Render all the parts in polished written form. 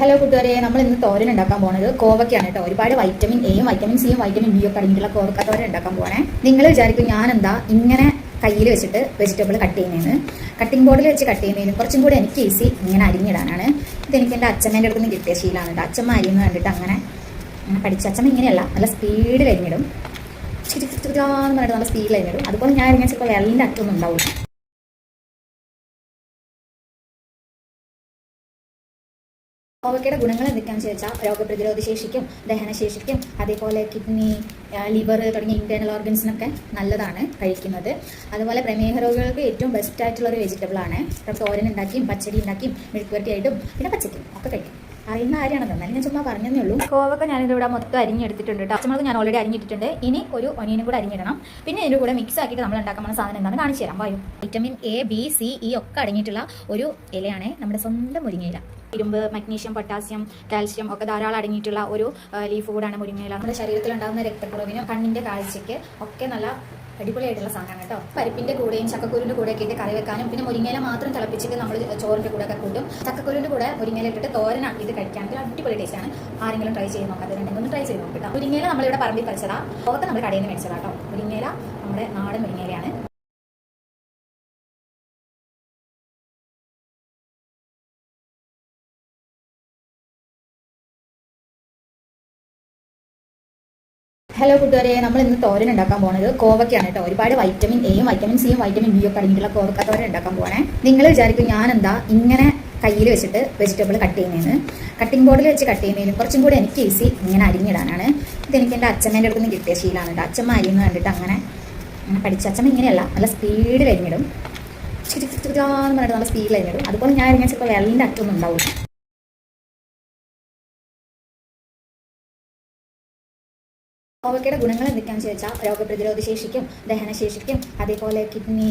Hello കൂട്ടുകാരെ, നമ്മൾ ഇന്ന് തോരൻ ഉണ്ടാക്കാൻ പോകുന്നത് കോവയ്ക്കാണ് കേട്ടോ. ഒരുപാട് വൈറ്റമിൻ എയും വൈറ്റമിൻ സിയും വൈറ്റമിൻ ബി ഒക്കെ അടങ്ങിയിട്ടുള്ള കോവക്ക തോരൻ ഉണ്ടാക്കാൻ പോകണേ. നിങ്ങൾ വിചാരിക്കും ഞാൻ എന്താ ഇങ്ങനെ കയ്യിൽ വെച്ചിട്ട് വെജിറ്റബിൾ കട്ട് ചെയ്യുന്നതെന്ന്. കട്ടിംഗ് ബോർഡിൽ വെച്ച് കട്ട് ചെയ്യുന്നതിന് കുറച്ചും കൂടി എനിക്ക് ഈസി ഇങ്ങനെ അരിഞ്ഞിടാനാണ്. ഇതെനിക്ക് എൻ്റെ അച്ഛമ്മേൻ്റെ അടുത്ത് നിന്ന് കിട്ടിയ ശീലമാണ് കേട്ടോ. അച്ഛമ്മ അരിയുന്നത് കണ്ടിട്ട് അങ്ങനെ പഠിച്ച. അച്ഛമ്മ ഇങ്ങനെയല്ല, നല്ല സ്പീഡിൽ അരിഞ്ഞിടും. എന്ന് പറഞ്ഞിട്ട് നല്ല സ്പീഡിൽ അരിഞ്ഞിടും. അതുപോലെ ഞാൻ അരിഞ്ഞാൽ ചിലപ്പോൾ വിരലിൻ്റെ അറ്റൊന്നും ഉണ്ടാവില്ല. കോവക്കയുടെ ഗുണങ്ങൾ എന്തൊക്കെയാണെന്ന് ചോദിച്ചാൽ രോഗപ്രതിരോധ ശേഷിക്കും ദഹനശേഷിക്കും അതേപോലെ കിഡ്നി, ലിവർ തുടങ്ങിയ ഇന്റേണൽ ഓർഗൻസിനൊക്കെ നല്ലതാണ് കഴിക്കുന്നത്. അതുപോലെ പ്രമേഹ രോഗികൾക്ക് ഏറ്റവും ബെസ്റ്റ് ആയിട്ടുള്ള ഒരു വെജിറ്റബിളാണ്. തോരൻ ഉണ്ടാക്കിയും പച്ചടി ഉണ്ടാക്കിയും മെഴുക്കുവരട്ടി ആയിട്ടും പിന്നെ പച്ചക്കും ഒക്കെ കഴിക്കും. അറിയുന്ന കാര്യമാണെന്ന് എന്നാലും ഞാൻ ചുമ്മാ പറഞ്ഞതേ ഉള്ളൂ. കോവക്ക ഞാനിവിടെ മൊത്തം അരിഞ്ഞെടുത്തിട്ടുണ്ട് കേട്ടോ. പച്ചമുളക് ഞാൻ ഓൾറെഡി അരിഞ്ഞിട്ടുണ്ട്. ഇനി ഒരു ഒനിയനും കൂടെ അരിഞ്ഞിടണം. പിന്നെ ഇതിൻ്റെ കൂടെ മിക്സ് ആക്കിയിട്ട് നമ്മൾ ഉണ്ടാക്കുന്ന സാധനം എന്താണെന്ന് കാണിച്ചു തരാം. വായു vitamin A, B, C, E ഒക്കെ അടങ്ങിയിട്ടുള്ള ഒരു ഇലയാണ് നമ്മുടെ സ്വന്തം മുരിങ്ങയില. ഇരുമ്പ്, മഗ്നീഷ്യം, പൊട്ടാസ്യം, കാൽഷ്യം ഒക്കെ ധാരാളം അടങ്ങിയിട്ടുള്ള ഒരു ലീഫ് കൂടാണ് മുരിങ്ങയില. നമ്മുടെ ശരീരത്തിൽ ഉണ്ടാകുന്ന രക്തക്കുറവിനും കണ്ണിന്റെ കാഴ്ചയ്ക്ക് ഒക്കെ നല്ല അടിപൊളിയായിട്ടുള്ള സാധനമാണ് കേട്ടോ. പരിപ്പിന്റെ കൂടെയും ചക്കക്കുരുവിന്റെ കൂടെയൊക്കെ ഇട്ട് കറി വെക്കാനും പിന്നെ മുരിങ്ങയില മാത്രം തിളപ്പിച്ചിട്ട് നമ്മൾ ചോറിന്റെ കൂടെ ഒക്കെ കൂട്ടും. ചക്കക്കുരുവിന്റെ കൂടെ മുരിങ്ങയില ഇട്ടിട്ട് തോരനാക്കി ഇത് കഴിക്കാണെങ്കിൽ അടിപൊളി ടേസ്റ്റാണ്. ആരെങ്കിലും ട്രൈ ചെയ്ത് നോക്കാത്തവരുണ്ടെങ്കിൽ ഒന്ന് ട്രൈ ചെയ്ത് നോക്കിട്ടോ. മുരിങ്ങയില നമ്മളിവിടെ പറമ്പിൽ പറിച്ചതാ. പുറത്ത് നമ്മൾ കടയിൽ നിന്ന് മേടിച്ചതാ കേട്ടോ. മുരിങ്ങയില നമ്മുടെ നാടൻ മുരിങ്ങയിലയാണ്. ഹലോ കൂട്ടുകാരെ, നമ്മൾ ഇന്ന് തോരൻ ഉണ്ടാക്കാൻ പോകുന്നത് കോവയ്ക്കാണ് കേട്ടോ. ഒരുപാട് വൈറ്റമിൻ എയും വൈറ്റമിൻ സിയും വൈറ്റമിൻ ബി ഒക്കെ അടങ്ങിയിട്ടുള്ള കോവക്ക തോരൻ ഉണ്ടാക്കാൻ പോകണേ. നിങ്ങൾ വിചാരിക്കും ഞാൻ എന്താ ഇങ്ങനെ കയ്യിൽ വെച്ചിട്ട് വെജിറ്റബിൾ കട്ട് ചെയ്യുന്നതെന്ന്. കട്ടിംഗ് ബോർഡിൽ വെച്ച് കട്ട് ചെയ്യുന്നതിന് കുറച്ചും കൂടി എനിക്ക് ഈസി ഇങ്ങനെ അരിഞ്ഞിടാനാണ്. ഇതെനിക്ക് എൻ്റെ അച്ഛമ്മേൻ്റെ അടുത്ത് നിന്ന് കിട്ടിയ ശീലമാണ് കേട്ടോ. അച്ഛമ്മ അരിയുന്നത് കണ്ടിട്ട് അങ്ങനെ പഠിച്ച. അച്ഛമ്മ ഇങ്ങനെയല്ല, നല്ല സ്പീഡിൽ അരിഞ്ഞിടും. എന്ന് പറഞ്ഞിട്ട് നല്ല സ്പീഡിൽ അരിഞ്ഞിടും. അതുപോലെ ഞാൻ അരിഞ്ഞാൽ ചിലപ്പോൾ വിരലിൻ്റെ അറ്റൊന്നും ഉണ്ടാവില്ല. കോവക്കയുടെ ഗുണങ്ങൾ എന്തൊക്കെയാണെന്ന് ചോദിച്ചാൽ രോഗപ്രതിരോധ ശേഷിക്കും ദഹനശേഷിക്കും അതേപോലെ കിഡ്നി,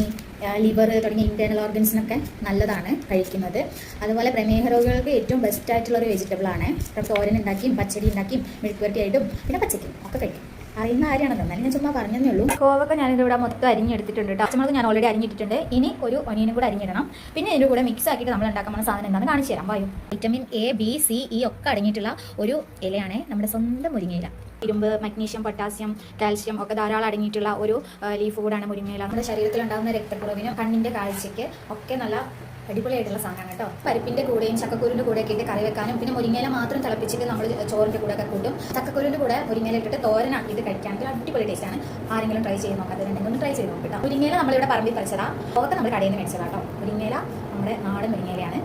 ലിവർ തുടങ്ങിയ ഇന്റേണൽ ഓർഗൻസിനൊക്കെ നല്ലതാണ് കഴിക്കുന്നത്. അതുപോലെ പ്രമേഹ രോഗികൾക്ക് ഏറ്റവും ബെസ്റ്റ് ആയിട്ടുള്ള ഒരു വെജിറ്റബിളാണ്. തോരൻ ഉണ്ടാക്കിയും പച്ചടി ഉണ്ടാക്കിയും മെഴുക്കുവരട്ടി ആയിട്ടും പിന്നെ പച്ചക്കും ഒക്കെ കഴിക്കും. അറിയുന്ന കാര്യമാണെന്ന് എന്നാലും ഞാൻ ചുമ്മാ പറഞ്ഞതേ ഉള്ളൂ. കോവക്ക ഞാനിവിടെ മൊത്തം അരിഞ്ഞെടുത്തിട്ടുണ്ട് കേട്ടോ. പച്ചമുളക് ഞാൻ ഓൾറെഡി അരിഞ്ഞിട്ടുണ്ട്. ഇനി ഒരു ഒനിയനും കൂടെ അരിഞ്ഞിടണം. പിന്നെ ഇതിൻ്റെ കൂടെ മിക്സ് ആക്കിയിട്ട് നമ്മൾ ഉണ്ടാക്കുന്ന സാധനം എന്താണെന്ന് കാണിച്ചു തരാം. വായു vitamin A, B, C, E ഒക്കെ അടങ്ങിയിട്ടുള്ള ഒരു ഇലയാണ് നമ്മുടെ സ്വന്തം മുരിങ്ങയില. ഇരുമ്പ്, മഗ്നീഷ്യം, പൊട്ടാസ്യം, കാൽഷ്യം ഒക്കെ ധാരാളം അടങ്ങിയിട്ടുള്ള ഒരു ലീഫ് കൂടാണ് മുരിങ്ങയില. നമ്മുടെ ശരീരത്തിൽ ഉണ്ടാകുന്ന രക്തക്കുറവിനും കണ്ണിന്റെ കാഴ്ചയ്ക്ക് ഒക്കെ നല്ല അടിപൊളിയായിട്ടുള്ള സാധനമാണ് കേട്ടോ. പരിപ്പിന്റെ കൂടെയും ചക്കക്കുരുവിന്റെ കൂടെയൊക്കെ ഇട്ട് കറി വെക്കാനും പിന്നെ മുരിങ്ങയില മാത്രം തിളപ്പിച്ചിട്ട് നമ്മൾ ചോറിന്റെ കൂടെ ഒക്കെ കൂട്ടും. ചക്കക്കുരുവിന്റെ കൂടെ മുരിങ്ങയില ഇട്ടിട്ട് തോരനാക്കി ഇത് കഴിക്കാണെങ്കിൽ അടിപൊളി ടേസ്റ്റാണ്. ആരെങ്കിലും ട്രൈ ചെയ്ത് നോക്കാത്തവരുണ്ടെങ്കിൽ ഒന്ന് ട്രൈ ചെയ്ത് നോക്കിട്ടോ. മുരിങ്ങയില നമ്മളിവിടെ പറമ്പിൽ പറിച്ചതാ. പുറത്ത് നമ്മൾ കടയിൽ നിന്ന് മേടിച്ചതാ കേട്ടോ. മുരിങ്ങയില നമ്മുടെ നാടൻ മുരിങ്ങയിലയാണ്.